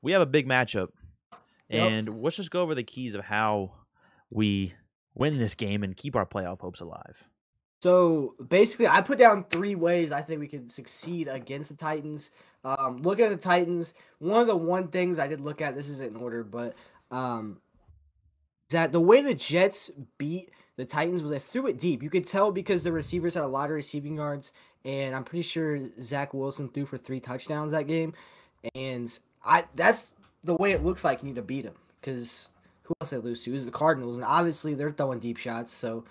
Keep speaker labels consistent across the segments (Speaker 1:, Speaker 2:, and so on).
Speaker 1: we have a big matchup,
Speaker 2: Yep.
Speaker 1: and let's just go over the keys of how we win this game and keep our playoff hopes alive.
Speaker 2: So basically, I put down 3 ways I think we can succeed against the Titans. Looking at the Titans, one things I did look at, this isn't in order, but that the way the Jets beat the Titans was they threw it deep. You could tell because the receivers had a lot of receiving yards, and I'm pretty sure Zach Wilson threw for 3 touchdowns that game. And that's the way it looks like you need to beat them, because who else they lose to? Is the Cardinals, and obviously they're throwing deep shots. So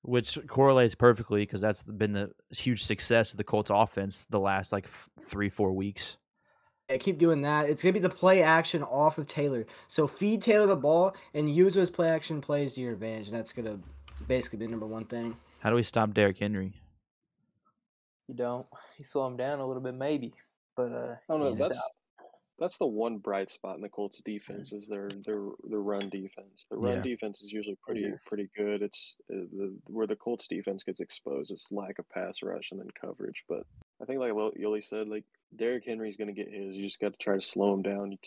Speaker 1: Which correlates perfectly because that's been the huge success of the Colts offense the last 3-4 weeks.
Speaker 2: yeah, keep doing that. It's gonna be the play action off of Taylor. So feed Taylor the ball and use those play action plays to your advantage. That's gonna basically be the number one thing.
Speaker 1: How do we stop Derrick Henry?
Speaker 3: You don't. You slow him down a little bit, maybe. But
Speaker 4: I don't know.
Speaker 3: you
Speaker 4: That's the one bright spot in the Colts defense is their run defense. The run
Speaker 1: Yeah.
Speaker 4: defense is usually
Speaker 3: is.
Speaker 4: pretty good. It's where the Colts defense gets exposed. It's lack of pass rush and then coverage. But I think like what Yuli said, like Derrick Henry's going to get his. You just got to try to slow him down. You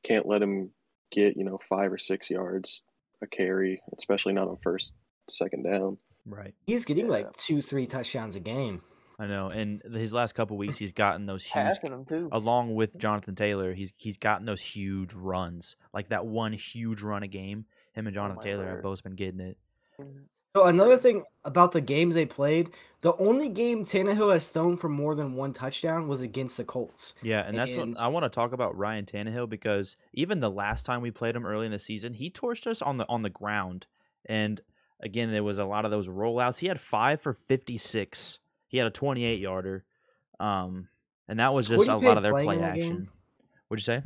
Speaker 4: can't let him get 5 or 6 yards a carry, especially not on first, second down.
Speaker 1: Right.
Speaker 2: He's getting like 2-3 touchdowns a game.
Speaker 1: I know, and his last couple weeks, he's gotten those huge,
Speaker 3: passing him too.
Speaker 1: along with Jonathan Taylor. He's gotten those huge runs, like that one huge run a game. Him and Jonathan
Speaker 3: my
Speaker 1: Taylor have
Speaker 3: word.
Speaker 1: both been getting it.
Speaker 2: So another thing about the games they played, the only game Tannehill has thrown for more than 1 touchdown was against the Colts.
Speaker 1: Yeah, and that's
Speaker 2: And-
Speaker 1: what I want to talk about Ryan Tannehill, because even the last time we played him early in the season, he torched us on the ground. And again, there was a lot of those rollouts. He had 5 for 56. He had a 28-yarder. And that was just a
Speaker 2: Kwity
Speaker 1: lot of their
Speaker 2: playing
Speaker 1: play
Speaker 2: in that game?
Speaker 1: action. What'd you say?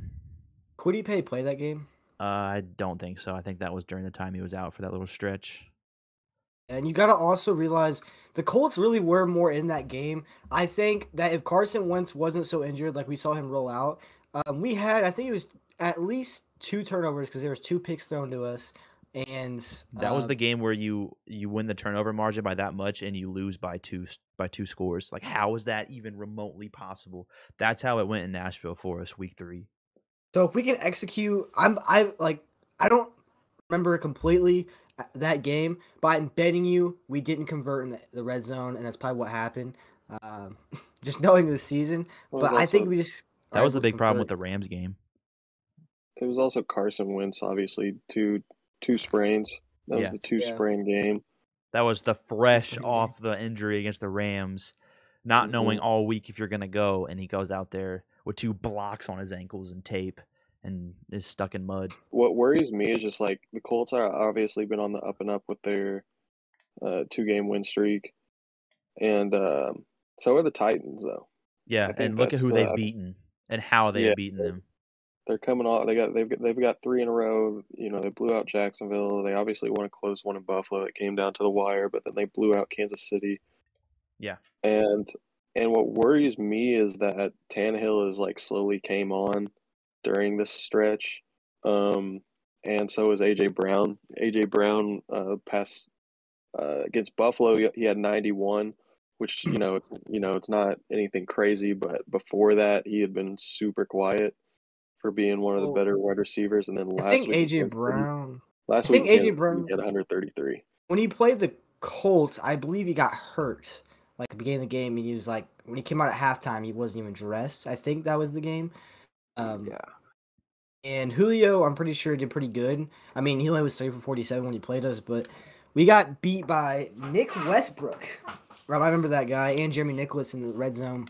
Speaker 2: Kwity Paye play that game?
Speaker 1: I don't think so. I think that was during the time he was out for that little stretch.
Speaker 2: And you got to also realize the Colts really were more in that game. I think that if Carson Wentz wasn't so injured, like we saw him roll out, I think it was at least 2 turnovers because there was 2 picks thrown to us. And
Speaker 1: That was the game where you win the turnover margin by that much and you lose by two scores. Like, how is that even remotely possible? That's how it went in Nashville for us, week 3.
Speaker 2: So if we can execute, I don't remember completely that game, but I'm betting you we didn't convert in the red zone, and that's probably what happened. Just knowing the season,
Speaker 4: Well,
Speaker 2: but
Speaker 4: it was
Speaker 2: I think
Speaker 4: also-
Speaker 2: we just
Speaker 1: That was the
Speaker 2: able to
Speaker 1: big problem with
Speaker 2: convert.
Speaker 1: the Rams game.
Speaker 4: It was also Carson Wentz, obviously two sprains. That was
Speaker 1: Yeah.
Speaker 4: the 2
Speaker 2: Yeah.
Speaker 4: sprain game.
Speaker 1: That was the fresh
Speaker 2: Pretty
Speaker 1: off the injury against the Rams, not
Speaker 4: Mhm.
Speaker 1: knowing all week if you're going to go, and he goes out there with 2 blocks on his ankles and tape and is stuck in mud.
Speaker 4: What worries me is just like the Colts are obviously been on the up and up with their 2-game win streak, and so are the Titans though.
Speaker 1: Yeah,
Speaker 4: I think
Speaker 1: and look at who
Speaker 4: that's,
Speaker 1: they've beaten and how they've
Speaker 4: yeah.
Speaker 1: beaten them.
Speaker 4: They're coming off. They've got 3 in a row. They blew out Jacksonville. They obviously won a close one in Buffalo. It came down to the wire, but then they blew out Kansas City.
Speaker 1: Yeah.
Speaker 4: And what worries me is that Tannehill is like slowly came on during this stretch. And so is AJ Brown. AJ Brown passed against Buffalo. He had 91, which it's not anything crazy, but before that he had been super quiet for being one of the
Speaker 2: Well,
Speaker 4: better wide receivers. And then
Speaker 2: I
Speaker 4: last
Speaker 2: think
Speaker 4: week,
Speaker 2: AJ
Speaker 4: against Kansas City-
Speaker 2: Brown.
Speaker 4: last
Speaker 2: I
Speaker 4: week
Speaker 2: think AJ
Speaker 4: Kansas City,
Speaker 2: Brown-
Speaker 4: he had 133.
Speaker 2: When he played the Colts, I believe he got hurt. Like at the beginning of the game, he was like when he came out at halftime, he wasn't even dressed. I think that was the game.
Speaker 3: Yeah.
Speaker 2: And Julio, I'm pretty sure did pretty good. I mean, he only was 3 for 47 when he played us, but we got beat by Nick Westbrook. Rob, I remember that guy, and Jeremy Nicholas in the red zone.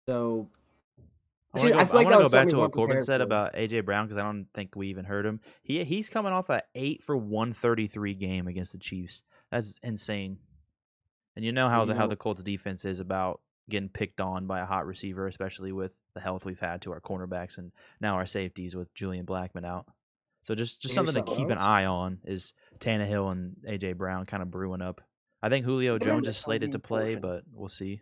Speaker 2: So
Speaker 1: I want to
Speaker 2: I feel like that
Speaker 1: go
Speaker 2: was
Speaker 1: back
Speaker 2: something
Speaker 1: to
Speaker 2: we
Speaker 1: what
Speaker 2: weren't
Speaker 1: Corbin
Speaker 2: prepared
Speaker 1: said
Speaker 2: for.
Speaker 1: about AJ Brown, because I don't think we even heard him. He's coming off a 8 for 133 game against the Chiefs. That's insane. And you know how the Colts defense is about getting picked on by a hot receiver, especially with the health we've had to our cornerbacks and now our safeties with Julian Blackman out. So just
Speaker 2: Here's
Speaker 1: something to
Speaker 2: something
Speaker 1: keep an
Speaker 2: else.
Speaker 1: eye on is Tannehill and AJ Brown kind of brewing up. I think Julio Jones is slated to play, but we'll see.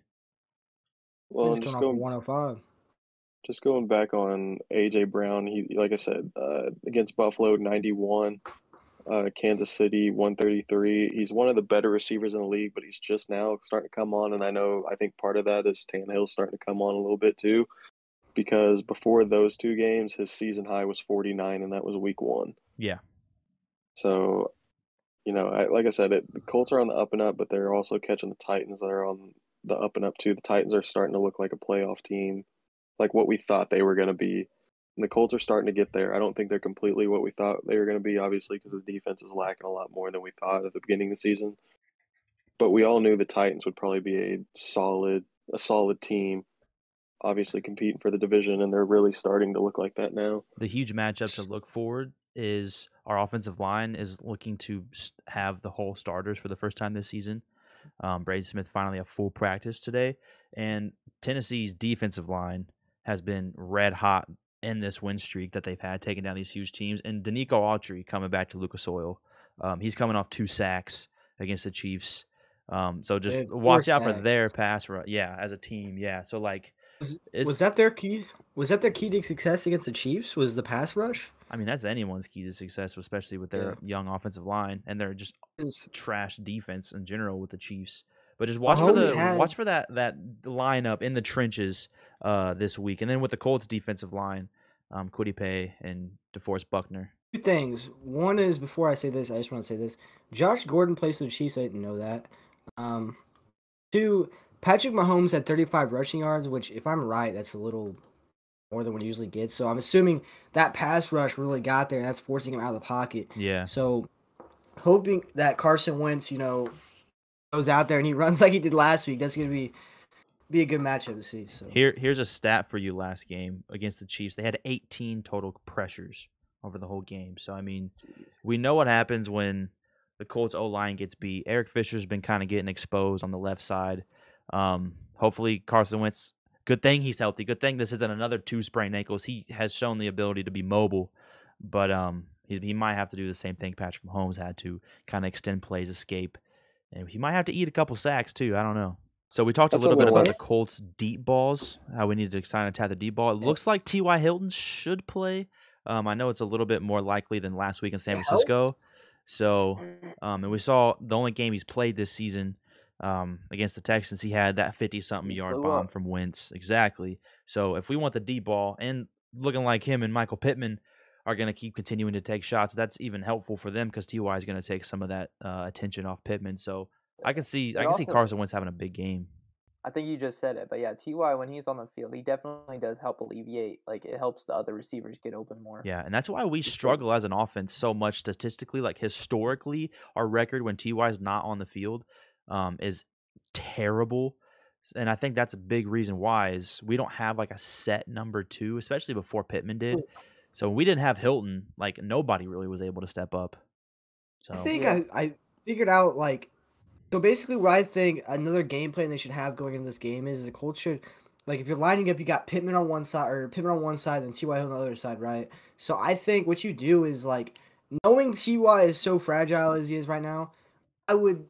Speaker 4: Well,
Speaker 2: It's
Speaker 4: and
Speaker 2: coming off of 105.
Speaker 4: just going back on AJ Brown, he like I said, against Buffalo 91, Kansas City 133. He's one of the better receivers in the league, but he's just now starting to come on. And I think part of that is Tannehill starting to come on a little bit too. because before those 2 games, his season high was 49, and that was week 1.
Speaker 1: Yeah.
Speaker 4: So, like I said, the Colts are on the up and up, but they're also catching the Titans that are on the up and up too. The Titans are starting to look like a playoff team, like what we thought they were going to be. And the Colts are starting to get there. I don't think they're completely what we thought they were going to be, obviously, because the defense is lacking a lot more than we thought at the beginning of the season. But we all knew the Titans would probably be a solid team, obviously competing for the division, and they're really starting to look like that now.
Speaker 1: The huge matchup to look forward is our offensive line is looking to have the whole starters for the first time this season. Braden Smith finally had full practice today, and Tennessee's defensive line has been red hot in this win streak that they've had, taking down these huge teams. And Danico Autry coming back to Lucas Oil. He's coming off 2 sacks against the Chiefs. So just watch out for their pass rush. Yeah, as a team. Yeah. So like,
Speaker 2: was that their key? Was that their key to success against the Chiefs? Was the pass rush?
Speaker 1: I mean, that's anyone's key to success, especially with their young offensive line and their just trash defense in general with the Chiefs. But just watch for that lineup in the trenches this week, and then with the Colts defensive line, Kwity Paye and DeForest Buckner.
Speaker 2: 2 things. One is, before I say this, I just want to say this: Josh Gordon plays for the Chiefs. I didn't know that. 2, Patrick Mahomes had 35 rushing yards, which, if I'm right, that's a little more than what he usually gets. So I'm assuming that pass rush really got there, and that's forcing him out of the pocket.
Speaker 1: Yeah.
Speaker 2: So hoping that Carson Wentz, goes out there and he runs like he did last week. That's going to be a good matchup to see. So
Speaker 1: here's a stat for you last game against the Chiefs. They had 18 total pressures over the whole game. So, I mean, we know what happens when the Colts O-line gets beat. Eric Fisher's been kind of getting exposed on the left side. Hopefully Carson Wentz, good thing he's healthy. Good thing this isn't another 2 sprained ankles. He has shown the ability to be mobile, but he might have to do the same thing Patrick Mahomes had to, kind of extend plays, escape. And he might have to eat a couple sacks too. I don't know. So we talked a little bit about the Colts' deep balls, how we need to kind of attack the deep ball. It looks like T.Y. Hilton should play. I know it's a little bit more likely than last week in San Francisco. So, and we saw the only game he's played this season against the Texans, he had that 50-something yard bomb from Wentz. Exactly. So if we want the deep ball, and looking like him and Michael Pittman are going to keep continuing to take shots, that's even helpful for them because T.Y. is going to take some of that attention off Pittman. So I can see Carson Wentz having a big game.
Speaker 3: I think you just said it, but yeah, T.Y., when he's on the field, he definitely does help alleviate. Like, it helps the other receivers get open more.
Speaker 1: Yeah, and that's why we struggle as an offense so much statistically. Like, historically, our record when T.Y. is not on the field is terrible. And I think that's a big reason why is we don't have, like, a set number 2, especially before Pittman did. So when we didn't have Hilton, like, nobody really was able to step up. So
Speaker 2: I think I figured out, like, so basically what I think another game plan they should have going into this game is the Colts should, like, if you're lining up, you got Pittman on one side, and T.Y. on the other side, right? So I think what you do is, like, knowing T.Y. is so fragile as he is right now, when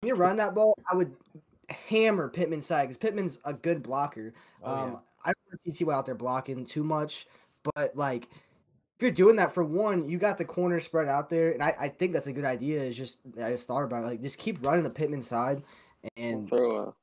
Speaker 2: you run that ball, I would hammer Pittman's side because Pittman's a good blocker. I don't want to see T.Y. out there blocking too much, but, like, if you're doing that, for one, you got the corner spread out there, and I think that's a good idea. I just thought about it. Like, just keep running the Pittman side, and
Speaker 4: throw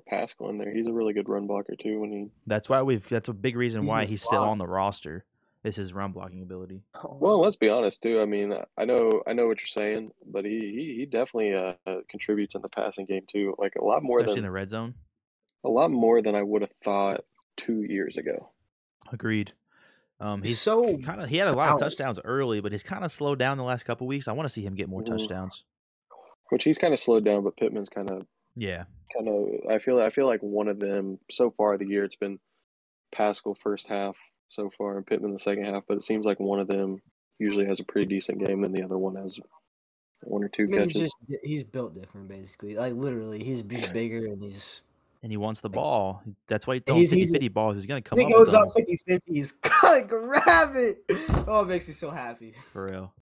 Speaker 4: Pascal in there. He's a really good run blocker too.
Speaker 1: That's a big reason why he's still on the roster. Is his run blocking ability.
Speaker 4: Well, let's be honest too. I mean, I know what you're saying, but he definitely contributes in the passing game too. Like a lot more,
Speaker 1: especially in the red zone.
Speaker 4: A lot more than I would have thought 2 years ago.
Speaker 1: Agreed. He's
Speaker 2: so
Speaker 1: he had a lot of touchdowns early, but he's kind of slowed down the last couple weeks. I want to see him get more touchdowns.
Speaker 4: Which he's kind of slowed down, but Pittman's I feel like one of them so far the year. It's been Pascal first half so far and Pittman the second half, but it seems like one of them usually has a pretty decent game and the other one has 1 or 2 catches.
Speaker 2: He's built different, basically. Like, literally, he's just bigger and
Speaker 1: he wants the ball. That's why he throws 50-50 balls. He's going to come up.
Speaker 2: He goes up 50-50. He's going to grab it. Oh, it makes me so happy.
Speaker 1: For real.